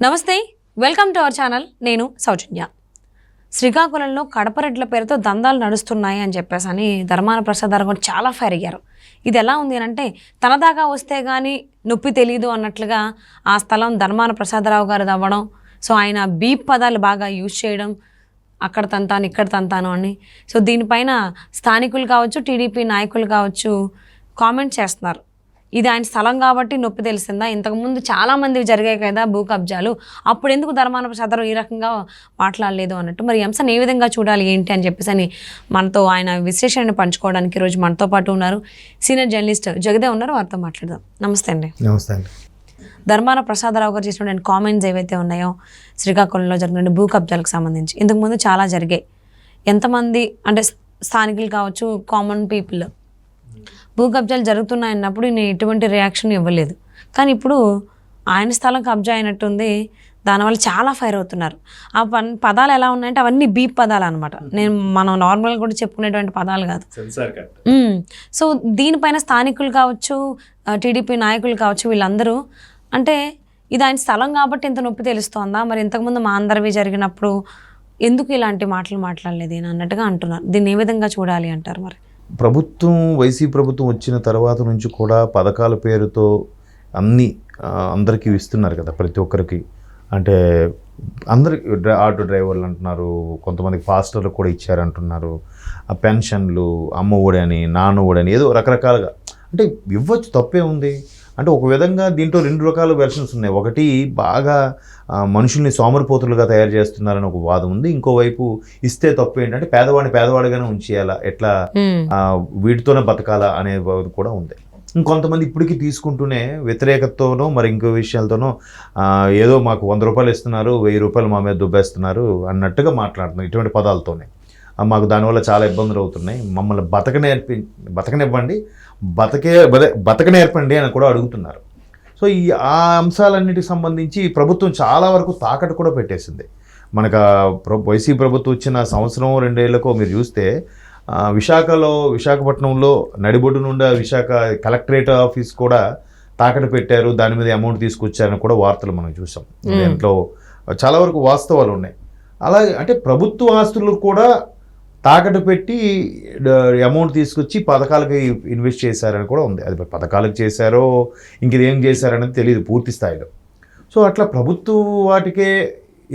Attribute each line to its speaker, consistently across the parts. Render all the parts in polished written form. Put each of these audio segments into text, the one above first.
Speaker 1: నమస్తే, welcome to our channel. నేను సౌజన్య. శ్రీకాకుళంలో కడపరెడ్ల పేరుతో దందాలు నడుస్తున్నాయి అని చెప్పేసి అని ధర్మాన ప్రసాద్ గారు చాలా ఫైర్ అయ్యారు. ఇది ఎలా ఉంది అంటే తన దాకా వస్తే కానీ నొప్పి తెలియదు అన్నట్లుగా ఆ స్థలం ధర్మాన ప్రసాదరావు గారు అవ్వడం. సో ఆయన బీప్ పదాలు బాగా యూజ్ చేయడం, అక్కడ తంతాను ఇక్కడ తంతాను అని. సో దీనిపైన స్థానికులు కావచ్చు, టీడీపీ నాయకులు కావచ్చు కామెంట్ చేస్తున్నారు. ఇది ఆయన స్థలం కాబట్టి నొప్పి తెలిసిందా, ఇంతకుముందు చాలామంది జరిగాయి కదా భూ కబ్జాలు, అప్పుడు ఎందుకు ధర్మాన ప్రసాదరావు ఈ రకంగా మాట్లాడలేదు అన్నట్టు. మరి ఈ అంశాన్ని ఏ విధంగా చూడాలి ఏంటి అని చెప్పేసి అని మనతో ఆయన విశ్లేషణని పంచుకోవడానికి ఈరోజు మనతో పాటు ఉన్నారు సీనియర్ జర్నలిస్ట్ జగదే ఉన్నారు. వారితో మాట్లాడదాం. నమస్తే అండి.
Speaker 2: నమస్తే అండి.
Speaker 1: ధర్మాన ప్రసాదరావు గారు చేసినటువంటి కామెంట్స్ ఏవైతే ఉన్నాయో శ్రీకాకుళంలో జరిగిన భూ కబ్జాలకు సంబంధించి ఇంతకుముందు చాలా జరిగాయి. ఎంతమంది అంటే స్థానికులు కావచ్చు, కామన్ పీపుల్ భూ కబ్జాలు జరుగుతున్నాయన్నప్పుడు నేను ఎటువంటి రియాక్షన్ ఇవ్వలేదు. కానీ ఇప్పుడు ఆయన స్థలం కబ్జా అయినట్టుంది, దానివల్ల చాలా ఫైర్ అవుతున్నారు. ఆ పదాలు ఎలా ఉన్నాయంటే అవన్నీ బీప్ పదాలు అనమాట. మనం నార్మల్గా కూడా చెప్పుకునేటువంటి పదాలు కాదు. సో దీనిపైన స్థానికులు కావచ్చు, టీడీపీ నాయకులు కావచ్చు, వీళ్ళందరూ అంటే ఇది ఆయన స్థలం కాబట్టి ఇంత నొప్పి తెలుస్తోందా, మరి ఇంతకుముందు మా అందరివి జరిగినప్పుడు ఎందుకు ఇలాంటి మాటలు మాట్లాడలేదు అన్నట్టుగా అంటున్నారు. దీన్ని ఏ విధంగా చూడాలి అంటారు? మరి
Speaker 2: ప్రభుత్వం, వైసీపీ ప్రభుత్వం వచ్చిన తర్వాత నుంచి కూడా పథకాల పేరుతో అందరికీ ఇస్తున్నారు కదా, ప్రతి ఒక్కరికి. అంటే అందరికి ఆటో డ్రైవర్లు అంటున్నారు, కొంతమందికి పాస్టర్లకు కూడా ఇచ్చారంటున్నారు. ఆ పెన్షన్లు, అమ్మ ఒడని, నాన్న ఒడని, ఏదో రకరకాలుగా అంటే ఇవ్వచ్చు, తప్పే ఉంది. అంటే ఒక విధంగా దీంట్లో రెండు రకాల వెర్షన్స్ ఉన్నాయి. ఒకటి బాగా మనుషుల్ని సోమరిపోతులుగా తయారు చేస్తున్నారని ఒక వాదం ఉంది. ఇంకోవైపు ఇస్తే తప్పు ఏంటంటే పేదవాడిని పేదవాడిగానే ఉంచేయాలా, ఎట్లా వీటితోనే బతకాలా అనే కూడా ఉంది. ఇంకొంతమంది ఇప్పటికీ తీసుకుంటూనే వ్యతిరేకతతోనో మరి ఇంకో విషయాలతోనో ఏదో మాకు 100 రూపాయలు ఇస్తున్నారు, 1000 రూపాయలు మా మీద దుబ్బేస్తున్నారు అన్నట్టుగా మాట్లాడుతున్నారు. ఇటువంటి పదాలతోనే మాకు దానివల్ల చాలా ఇబ్బందులు అవుతున్నాయి, మమ్మల్ని బతకనివ్వండి, బతకనేర్పండి అని కూడా అడుగుతున్నారు. సో ఆ అంశాలన్నిటికి సంబంధించి ప్రభుత్వం చాలా వరకు తాకట్టు కూడా పెట్టేసింది. మనకు వైసీపీ ప్రభుత్వం వచ్చిన సంవత్సరం 2 ఏళ్లకో మీరు చూస్తే విశాఖపట్నంలో నడిబొడ్డు నుండి విశాఖ కలెక్టరేట్ ఆఫీస్ కూడా తాకట్టు పెట్టారు, దాని మీద అమౌంట్ తీసుకొచ్చారని కూడా వార్తలు మనం చూసాం. దాంట్లో చాలా వరకు వాస్తవాలు ఉన్నాయి. అలాగే అంటే ప్రభుత్వ ఆస్తులు కూడా తాకట్టు పెట్టి అమౌంట్ తీసుకొచ్చి పథకాలకి ఇన్వెస్ట్ చేశారని కూడా ఉంది. అది పథకాలకు చేశారో ఇంకేం చేశారనేది తెలియదు పూర్తి స్థాయిలో. సో అట్లా ప్రభుత్వ వాటికే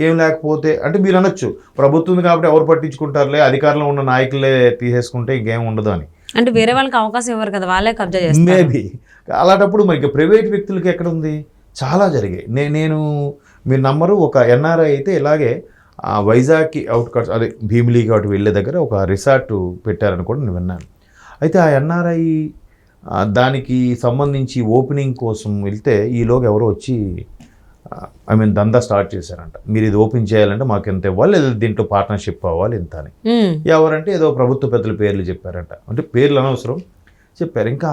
Speaker 2: ఏం లేకపోతే అంటే మీరు అనొచ్చు ప్రభుత్వం ఉంది కాబట్టి ఎవరు పట్టించుకుంటారులే, అధికారంలో ఉన్న నాయకులే తీసేసుకుంటే ఇంకేం ఉండదు అని.
Speaker 1: అంటే వేరే వాళ్ళకి అవకాశం ఇవ్వరు కదా, వాళ్ళే కబ్జా చేస్తారు
Speaker 2: మేబీ. అలాంటప్పుడు మరి ప్రైవేట్ వ్యక్తులకి ఎక్కడ ఉంది? చాలా జరిగాయి. మీరు నమ్మరు, ఒక ఎన్ఆర్ఐ అయితే ఇలాగే వైజాగ్కి అవుట్కట్స్ అదే భీమిలీకి అటు వెళ్ళే దగ్గర ఒక రిసార్ట్ పెట్టారని కూడా నేను విన్నాను. అయితే ఆ ఎన్ఆర్ఐ దానికి సంబంధించి ఓపెనింగ్ కోసం వెళ్తే ఈలోగా ఎవరో వచ్చి దందా స్టార్ట్ చేశారంట. మీరు ఇది ఓపెన్ చేయాలంటే మాకు ఎంత ఇవ్వాలి, దీంట్లో పార్ట్నర్షిప్ అవ్వాలి ఎంత అని. ఎవరంటే ఏదో ప్రభుత్వ పెద్దల పేర్లు చెప్పారంట. అంటే పేర్లు అనవసరం చెప్పారు. ఇంకా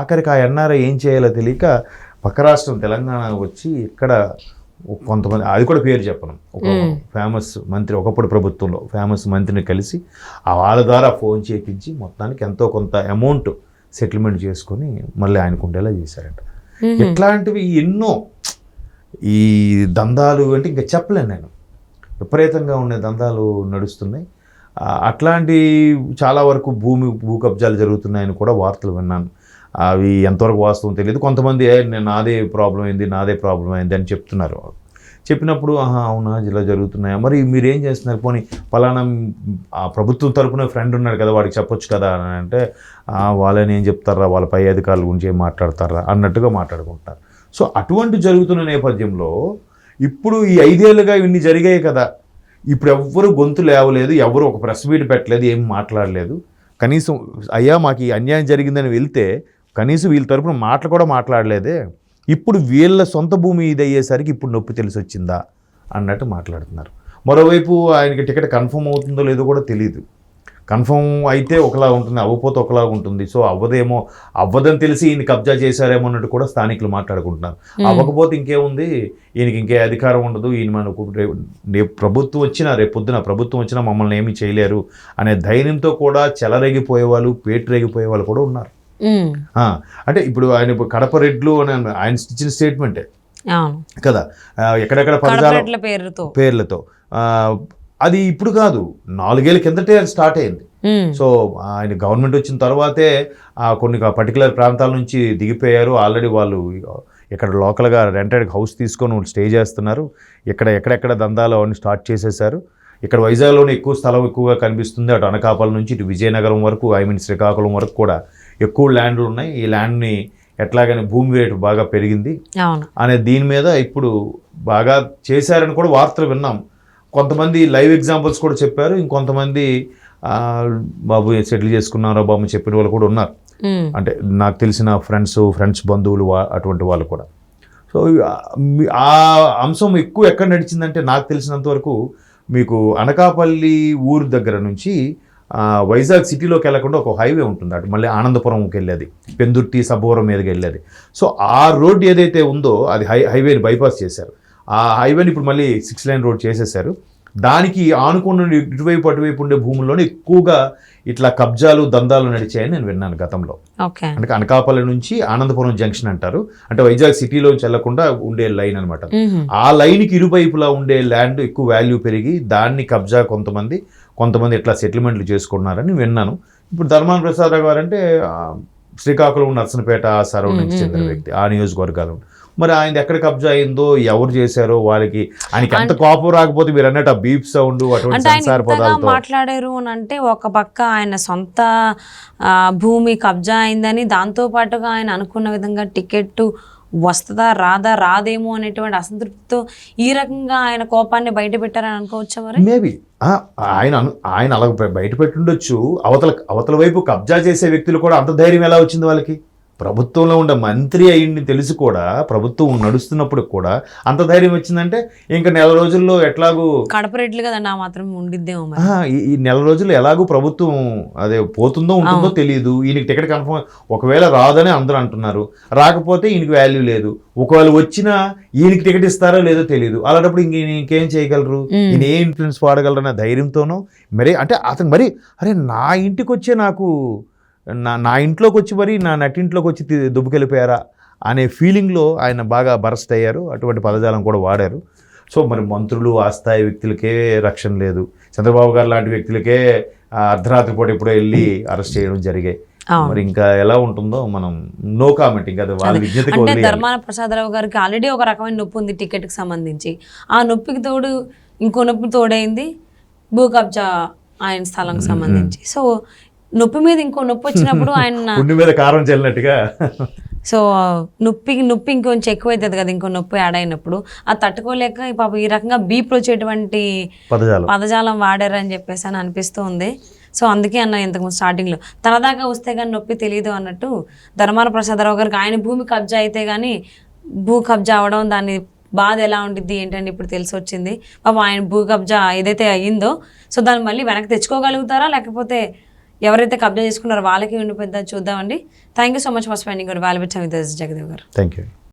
Speaker 2: ఆఖరికి ఆ ఎన్ఆర్ఐ ఏం చేయాలో తెలియక పక్క రాష్ట్రం తెలంగాణ వచ్చి ఇక్కడ కొంతమంది, అది కూడా పేరు చెప్పను, ఒక ఫేమస్ మంత్రి, ఒకప్పుడు ప్రభుత్వంలో ఫేమస్ మంత్రిని కలిసి వాళ్ళ ద్వారా ఫోన్ చేయించి మొత్తానికి ఎంతో కొంత అమౌంట్ సెటిల్మెంట్ చేసుకొని మళ్ళీ ఆయనకు ఉండేలా చేశారంట. ఇట్లాంటివి ఎన్నో ఈ దందాలు అంటే ఇంకా చెప్పలేను నేను, విపరీతంగా ఉండే దందాలు నడుస్తున్నాయి. అట్లాంటి చాలా వరకు భూ కబ్జాలు జరుగుతున్నాయని కూడా వార్తలు విన్నాను. అవి ఎంతవరకు వాస్తవం తెలియదు. కొంతమంది నాదే ప్రాబ్లం అయింది అని చెప్తున్నారు. చెప్పినప్పుడు అవునా ఇలా జరుగుతున్నాయా, మరి మీరేం చేస్తున్నారు, పోనీ ఫలానా ఆ ప్రభుత్వం తరపున ఫ్రెండ్ ఉన్నాడు కదా వాడికి చెప్పొచ్చు కదా అని అంటే వాళ్ళని ఏం చెప్తారా, వాళ్ళ పై అధికారుల గురించి ఏం మాట్లాడతారా అన్నట్టుగా మాట్లాడుకుంటారు. సో అటువంటి జరుగుతున్న నేపథ్యంలో ఇప్పుడు ఈ 5 ఏళ్ళుగా ఇన్ని జరిగాయి కదా, ఇప్పుడు ఎవ్వరు గొంతు లేవలేదు, ఎవరు ఒక ప్రెస్ మీట్ పెట్టలేదు, ఏం మాట్లాడలేదు. కనీసం అయ్యా మాకు ఈ అన్యాయం జరిగిందని వెళ్తే కనీసం వీళ్ళ తరపున మాటలు కూడా మాట్లాడలేదే. ఇప్పుడు వీళ్ళ సొంత భూమి ఇది అయ్యేసరికి ఇప్పుడు నొప్పి తెలిసి వచ్చిందా అన్నట్టు మాట్లాడుతున్నారు. మరోవైపు ఆయనకి టికెట్ కన్ఫర్మ్ అవుతుందో లేదో కూడా తెలియదు. కన్ఫర్మ్ అయితే ఒకలా ఉంటుంది, అవ్వకపోతే ఒకలాగా ఉంటుంది. సో అవ్వదని తెలిసి ఈయన కబ్జా చేశారేమో అన్నట్టు కూడా స్థానికులు మాట్లాడుకుంటున్నారు. అవ్వకపోతే ఇంకేముంది, ఈయనకి ఇంకే అధికారం ఉండదు, ఈయన మనకు ప్రభుత్వం వచ్చినా రేపొద్దున ప్రభుత్వం వచ్చినా మమ్మల్ని ఏమీ చేయలేరు అనే ధైర్యంతో కూడా చెలరేగిపోయేవాళ్ళు, పేటరేగిపోయే వాళ్ళు కూడా ఉన్నారు. అంటే ఇప్పుడు ఆయన కడప రెడ్లు అని ఆయన ఇచ్చిన స్టేట్మెంటే,
Speaker 1: అవును.
Speaker 2: కదా. ఎక్కడెక్కడ పదజాలం
Speaker 1: కడపరెడ్ల
Speaker 2: పేర్లతో అది ఇప్పుడు కాదు, 4 ఏళ్ళ కిందటే అది స్టార్ట్ అయింది. సో ఆయన గవర్నమెంట్ వచ్చిన తర్వాతే కొన్ని పర్టికులర్ ప్రాంతాల నుంచి దిగిపోయారు. ఆల్రెడీ వాళ్ళు ఇక్కడ లోకల్గా రెంటెడ్ హౌస్ తీసుకొని స్టే చేస్తున్నారు. ఎక్కడెక్కడ దందాలు అవన్నీ స్టార్ట్ చేసేసారు. ఇక్కడ వైజాగ్లోనే ఎక్కువ స్థలం ఎక్కువగా కనిపిస్తుంది. అటు అనకాపల్లి నుంచి ఇటు విజయనగరం వరకు, శ్రీకాకుళం వరకు కూడా ఎక్కువ ల్యాండ్లు ఉన్నాయి. ఈ ల్యాండ్ని ఎట్లాగని భూమి రేటు బాగా పెరిగింది అనే దీని మీద ఇప్పుడు బాగా చేశారని కూడా వార్తలు విన్నాం. కొంతమంది లైవ్ ఎగ్జాంపుల్స్ కూడా చెప్పారు. ఇంకొంతమంది బాబు సెటిల్ చేసుకున్నారో బాబు చెప్పిన వాళ్ళు కూడా ఉన్నారు. అంటే నాకు తెలిసిన ఫ్రెండ్స్ బంధువులు అటువంటి వాళ్ళు కూడా. సో ఆ అంశం ఎక్కువ ఎక్కడ నడిచిందంటే నాకు తెలిసినంత వరకు మీకు అనకాపల్లి ఊరు దగ్గర నుంచి వైజాగ్ సిటీలోకి వెళ్ళకుండా ఒక హైవే ఉంటుంది, అటు మళ్ళీ ఆనందపురంకి వెళ్ళేది, పెందుర్తి సబ్బవరం మీదకి వెళ్ళేది. సో ఆ రోడ్ ఏదైతే ఉందో అది హైవేని బైపాస్ చేశారు. ఆ హైవేని ఇప్పుడు మళ్ళీ 6 లైన్ రోడ్ చేసేసారు. దానికి ఆనుకున్న ఇటువైపు అటువైపు ఉండే భూముల్లోనే ఎక్కువగా ఇట్లా కబ్జాలు దందాలు నడిచాయని నేను విన్నాను గతంలో. అంటే అనకాపల్లి నుంచి ఆనందపురం జంక్షన్ అంటారు, అంటే వైజాగ్ సిటీలోంచి వెళ్లకుండా ఉండే లైన్ అనమాట. ఆ లైన్కి ఇరువైపులా ఉండే ల్యాండ్ ఎక్కువ వాల్యూ పెరిగి దాన్ని కబ్జా కొంతమంది ఇట్లా సెటిల్మెంట్లు చేసుకున్నారని విన్నాను. ఇప్పుడు ధర్మాన ప్రసాదరావు గారు అంటే శ్రీకాకుళం, నర్సనపేట సరౌండింగ్స్ చెందిన వ్యక్తి, ఆ నియోజకవర్గాలు. మరి ఆయన ఎక్కడ కబ్జా అయిందో, ఎవరు చేశారో, వాళ్ళకి ఆయనకి ఎంత కోపం రాకపోతే మీరు అన్నట్టు ఆ బీప్ సౌండ్ అటువంటి సంసార పదాలతో
Speaker 1: మాట్లాడారు అని అంటే, ఒక పక్క ఆయన సొంత భూమి కబ్జా అయిందని, దాంతో పాటుగా ఆయన అనుకున్న విధంగా టికెట్ వస్తుందా రాదేమో అనేటువంటి అసంతృప్తితో ఈ రకంగా ఆయన కోపాన్ని బయట పెట్టారని అనుకోవచ్చా? మరి
Speaker 2: మేబీ ఆయన అలా బయట పెట్టుండొచ్చు. అవతల వైపు కబ్జా చేసే వ్యక్తులు కూడా అంత ధైర్యం ఎలా వచ్చింది వాళ్ళకి? ప్రభుత్వంలో ఉండే మంత్రి అయ్యింది తెలిసి కూడా, ప్రభుత్వం నడుస్తున్నప్పుడు కూడా అంత ధైర్యం వచ్చిందంటే ఇంకా నెల రోజుల్లో ఎట్లాగూ
Speaker 1: కడపరెడ్లు కదండి, ఆ మాత్రం ఉండిద్దేమో.
Speaker 2: ఈ నెల రోజులు ఎలాగూ ప్రభుత్వం అదే పోతుందో ఉంటుందో తెలియదు. ఈయనకి టికెట్ కన్ఫర్మ్, ఒకవేళ రాదని అందరూ అంటున్నారు, రాకపోతే ఈయనకి వాల్యూ లేదు. ఒకవేళ వచ్చినా ఈయనకి టికెట్ ఇస్తారో లేదో తెలియదు. అలాంటప్పుడు ఇంకేం చేయగలరు? ఈయన ఏ ఇన్ఫ్లుయెన్స్ వాడగలరు అనే ధైర్యంతోనో మరి అంటే అతను మరి అరే నా ఇంటికి వచ్చే నాకు నా ఇంట్లోకి వచ్చి మరి నా నటింట్లోకి వచ్చి దుబ్బుకెళ్ళిపోయారా అనే ఫీలింగ్లో ఆయన బాగా బరస్ట్ అయ్యారు. అటువంటి పదజాలం కూడా వాడారు. సో మరి మంత్రులు, ఆ స్థాయి వ్యక్తులకే రక్షణ లేదు. చంద్రబాబు గారు లాంటి వ్యక్తులకే అర్ధరాత్రి పూట ఎప్పుడో వెళ్ళి అరెస్ట్ చేయడం జరిగాయి. మరి ఇంకా ఎలా ఉంటుందో మనం నో కామెంట్. ఇంకా వాళ్ళ విజ్ఞతకి
Speaker 1: అంటే ధర్మాన ప్రసాదరావు గారికి ఆల్రెడీ ఒక రకమైన నొప్పి ఉంది టికెట్కి సంబంధించి. ఆ నొప్పికి తోడు ఇంకో నొప్పి తోడైంది భూ కబ్జా ఆయన స్థలం సంబంధించి. సో నొప్పి మీద ఇంకో నొప్పి వచ్చినప్పుడు ఆయన
Speaker 2: మీద కారం చల్లినట్టుగా,
Speaker 1: సో నొప్పి ఇంకొంచెం ఎక్కువైతుంది కదా ఇంకో నొప్పి యాడ్ అయినప్పుడు, అది తట్టుకోలేక పాప ఈ రకంగా బీప్ వచ్చేటువంటి పదజాలం వాడారని చెప్పేసి అని అనిపిస్తూ ఉంది. సో అందుకే అన్న ఇంతకుముందు స్టార్టింగ్లో తన దాకా వస్తే కానీ నొప్పి తెలియదు అన్నట్టు, ధర్మాన ప్రసాదరావు గారికి ఆయన భూమి కబ్జా అయితే కానీ భూ కబ్జా అవడం, దాన్ని బాధ ఎలా ఉండిద్ది ఏంటంటే ఇప్పుడు తెలిసి వచ్చింది. పాపం ఆయన భూ కబ్జా ఏదైతే అయ్యిందో సో దాన్ని మళ్ళీ వెనక్కి తెచ్చుకోగలుగుతారా, లేకపోతే ఎవరైతే కబ్జా చేసుకున్నారో వాళ్ళకి ఉండిపోద్దా చూద్దామండి. Thank you so much for spending your valuable time with us, Jagadev garu.
Speaker 2: Thank you.